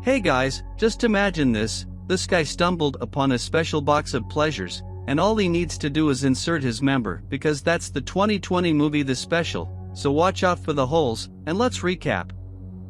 Hey guys, just imagine this. This guy stumbled upon a special box of pleasures, and all he needs to do is insert his member, because that's the 2020 movie The Special, so watch out for the holes, and let's recap.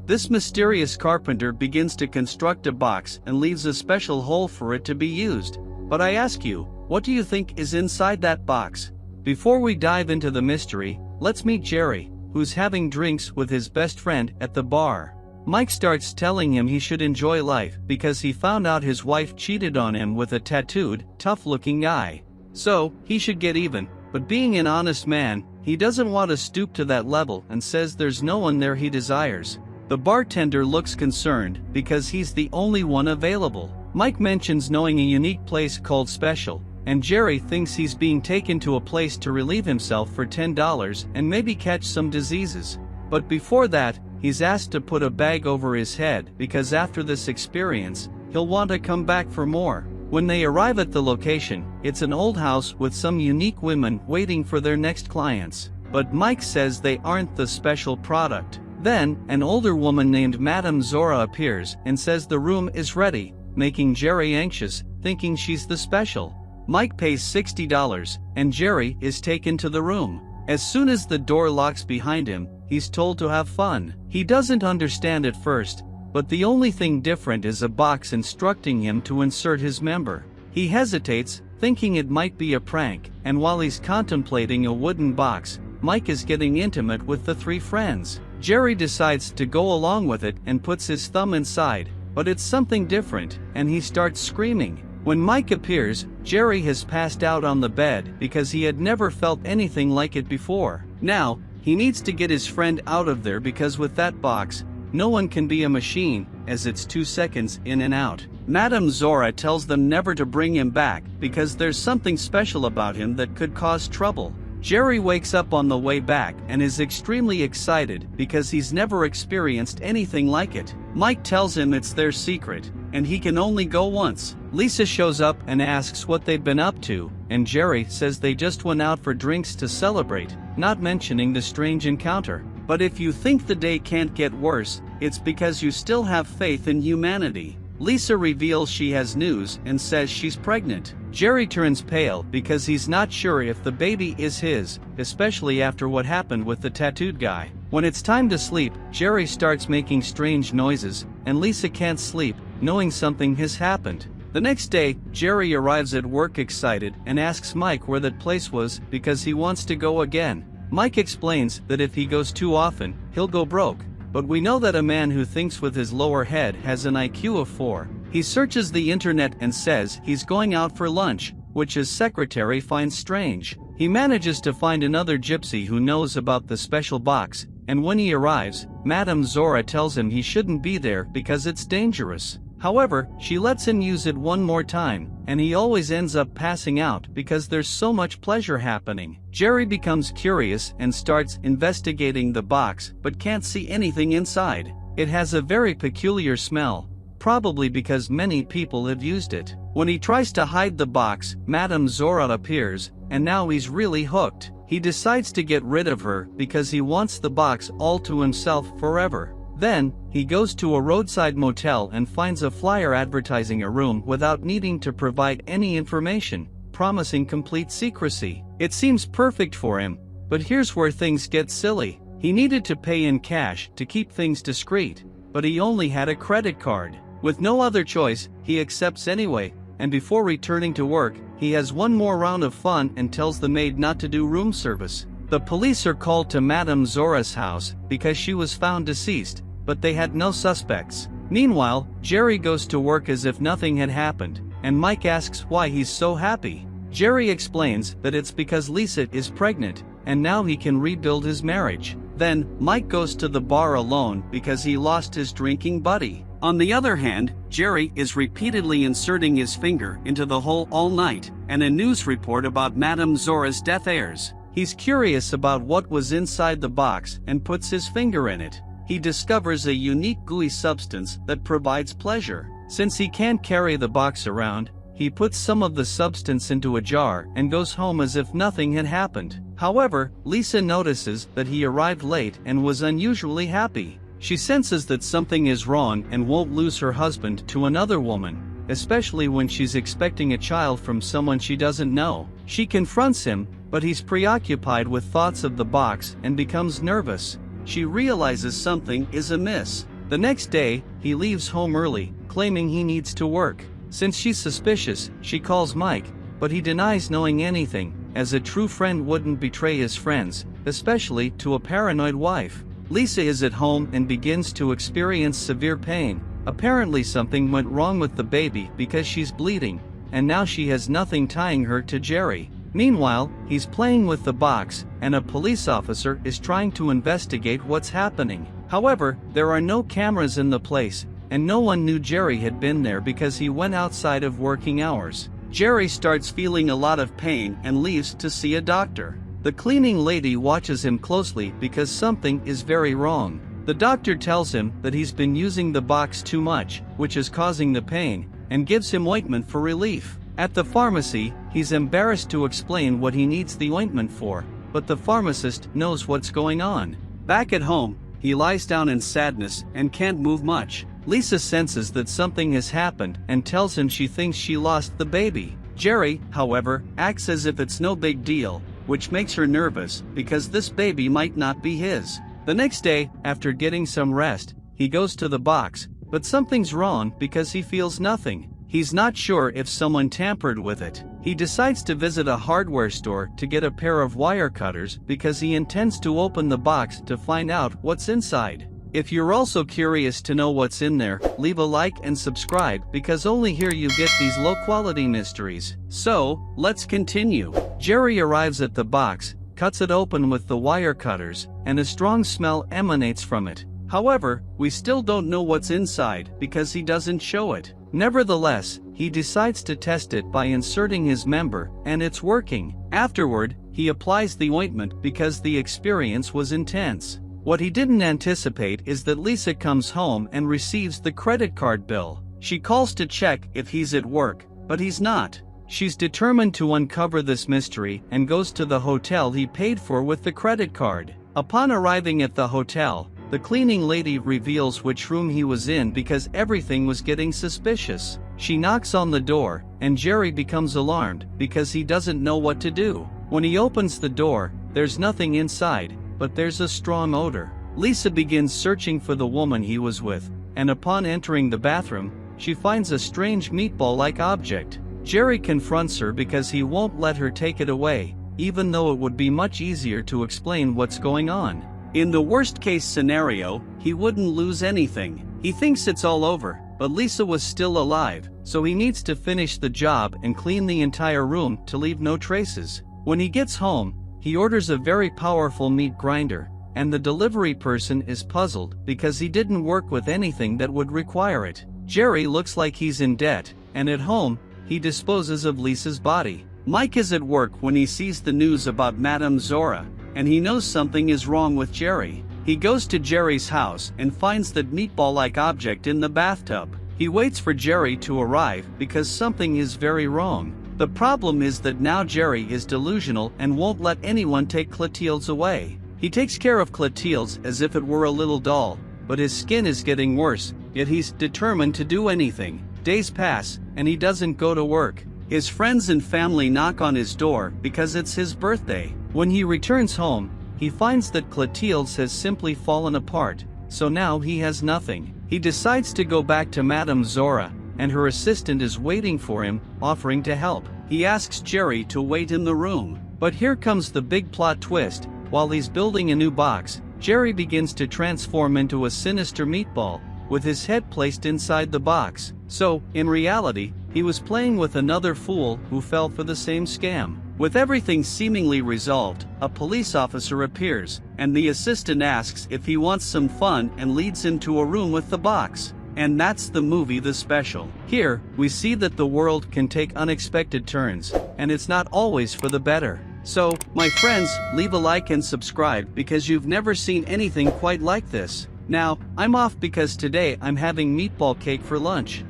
This mysterious carpenter begins to construct a box and leaves a special hole for it to be used. But I ask you, what do you think is inside that box? Before we dive into the mystery, let's meet Jerry, who's having drinks with his best friend at the bar. Mike starts telling him he should enjoy life because he found out his wife cheated on him with a tattooed, tough-looking guy. So, he should get even, but being an honest man, he doesn't want to stoop to that level and says there's no one there he desires. The bartender looks concerned because he's the only one available. Mike mentions knowing a unique place called Special, and Jerry thinks he's being taken to a place to relieve himself for $10 and maybe catch some diseases. But before that, he's asked to put a bag over his head because after this experience, he'll want to come back for more. When they arrive at the location, it's an old house with some unique women waiting for their next clients. But Mike says they aren't the special product. Then, an older woman named Madame Zora appears and says the room is ready, making Jerry anxious, thinking she's the special. Mike pays $60, and Jerry is taken to the room. As soon as the door locks behind him, he's told to have fun. He doesn't understand at first, but the only thing different is a box instructing him to insert his member. He hesitates, thinking it might be a prank, and while he's contemplating a wooden box, Mike is getting intimate with the three friends. Jerry decides to go along with it and puts his thumb inside, but it's something different, and he starts screaming. When Mike appears, Jerry has passed out on the bed because he had never felt anything like it before. Now, he needs to get his friend out of there because with that box, no one can be a machine, as it's 2 seconds in and out. Madame Zora tells them never to bring him back because there's something special about him that could cause trouble. Jerry wakes up on the way back and is extremely excited because he's never experienced anything like it. Mike tells him it's their secret, and he can only go once. Lisa shows up and asks what they've been up to, and Jerry says they just went out for drinks to celebrate, not mentioning the strange encounter. But if you think the day can't get worse, it's because you still have faith in humanity. Lisa reveals she has news and says she's pregnant. Jerry turns pale because he's not sure if the baby is his, especially after what happened with the tattooed guy. When it's time to sleep, Jerry starts making strange noises, and Lisa can't sleep, knowing something has happened. The next day, Jerry arrives at work excited and asks Mike where that place was because he wants to go again. Mike explains that if he goes too often, he'll go broke. But we know that a man who thinks with his lower head has an IQ of 4. He searches the internet and says he's going out for lunch, which his secretary finds strange. He manages to find another gypsy who knows about the special box, and when he arrives, Madame Zora tells him he shouldn't be there because it's dangerous. However, she lets him use it one more time, and he always ends up passing out because there's so much pleasure happening. Jerry becomes curious and starts investigating the box but can't see anything inside. It has a very peculiar smell, probably because many people have used it. When he tries to hide the box, Madame Zora appears, and now he's really hooked. He decides to get rid of her because he wants the box all to himself forever. Then, he goes to a roadside motel and finds a flyer advertising a room without needing to provide any information, promising complete secrecy. It seems perfect for him, but here's where things get silly. He needed to pay in cash to keep things discreet, but he only had a credit card. With no other choice, he accepts anyway, and before returning to work, he has one more round of fun and tells the maid not to do room service. The police are called to Madame Zora's house because she was found deceased, but they had no suspects. Meanwhile, Jerry goes to work as if nothing had happened, and Mike asks why he's so happy. Jerry explains that it's because Lisa is pregnant, and now he can rebuild his marriage. Then, Mike goes to the bar alone because he lost his drinking buddy. On the other hand, Jerry is repeatedly inserting his finger into the hole all night, and a news report about Madame Zora's death airs. He's curious about what was inside the box and puts his finger in it. He discovers a unique gooey substance that provides pleasure. Since he can't carry the box around, he puts some of the substance into a jar and goes home as if nothing had happened. However, Lisa notices that he arrived late and was unusually happy. She senses that something is wrong and won't lose her husband to another woman, especially when she's expecting a child from someone she doesn't know. She confronts him, but he's preoccupied with thoughts of the box and becomes nervous. She realizes something is amiss. The next day, he leaves home early, claiming he needs to work. Since she's suspicious, she calls Mike, but he denies knowing anything, as a true friend wouldn't betray his friends, especially to a paranoid wife. Lisa is at home and begins to experience severe pain. Apparently something went wrong with the baby because she's bleeding, and now she has nothing tying her to Jerry. Meanwhile, he's playing with the box, and a police officer is trying to investigate what's happening. However, there are no cameras in the place, and no one knew Jerry had been there because he went outside of working hours. Jerry starts feeling a lot of pain and leaves to see a doctor. The cleaning lady watches him closely because something is very wrong. The doctor tells him that he's been using the box too much, which is causing the pain, and gives him ointment for relief. At the pharmacy, he's embarrassed to explain what he needs the ointment for, but the pharmacist knows what's going on. Back at home, he lies down in sadness and can't move much. Lisa senses that something has happened and tells him she thinks she lost the baby. Jerry, however, acts as if it's no big deal, which makes her nervous because this baby might not be his. The next day, after getting some rest, he goes to the box, but something's wrong because he feels nothing. He's not sure if someone tampered with it. He decides to visit a hardware store to get a pair of wire cutters because he intends to open the box to find out what's inside. If you're also curious to know what's in there, leave a like and subscribe because only here you get these low-quality mysteries. So, let's continue. Jerry arrives at the box, cuts it open with the wire cutters, and a strong smell emanates from it. However, we still don't know what's inside because he doesn't show it. Nevertheless, he decides to test it by inserting his member, and it's working. Afterward, he applies the ointment because the experience was intense. What he didn't anticipate is that Lisa comes home and receives the credit card bill. She calls to check if he's at work, but he's not. She's determined to uncover this mystery and goes to the hotel he paid for with the credit card. Upon arriving at the hotel, the cleaning lady reveals which room he was in because everything was getting suspicious. She knocks on the door, and Jerry becomes alarmed because he doesn't know what to do. When he opens the door, there's nothing inside, but there's a strong odor. Lisa begins searching for the woman he was with, and upon entering the bathroom, she finds a strange meatball-like object. Jerry confronts her because he won't let her take it away, even though it would be much easier to explain what's going on. In the worst-case scenario, he wouldn't lose anything. He thinks it's all over, but Lisa was still alive, so he needs to finish the job and clean the entire room to leave no traces. When he gets home, he orders a very powerful meat grinder, and the delivery person is puzzled because he didn't work with anything that would require it. Jerry looks like he's in debt, and at home, he disposes of Lisa's body. Mike is at work when he sees the news about Madame Zora, and he knows something is wrong with Jerry. He goes to Jerry's house and finds that meatball-like object in the bathtub. He waits for Jerry to arrive because something is very wrong. The problem is that now Jerry is delusional and won't let anyone take Clotilde away. He takes care of Clotilde as if it were a little doll, but his skin is getting worse, yet he's determined to do anything. Days pass, and he doesn't go to work. His friends and family knock on his door because it's his birthday. When he returns home, he finds that Clotilde has simply fallen apart, so now he has nothing. He decides to go back to Madame Zora, and her assistant is waiting for him, offering to help. He asks Jerry to wait in the room. But here comes the big plot twist. While he's building a new box, Jerry begins to transform into a sinister meatball, with his head placed inside the box. So, in reality, he was playing with another fool who fell for the same scam. With everything seemingly resolved, a police officer appears, and the assistant asks if he wants some fun and leads him to a room with the box. And that's the movie The Special. Here, we see that the world can take unexpected turns, and it's not always for the better. So, my friends, leave a like and subscribe because you've never seen anything quite like this. Now, I'm off because today I'm having meatball cake for lunch.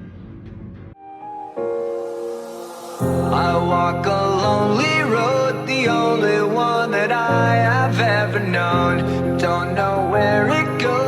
I walk a lonely road, the only one that I have ever known. Don't know where it goes.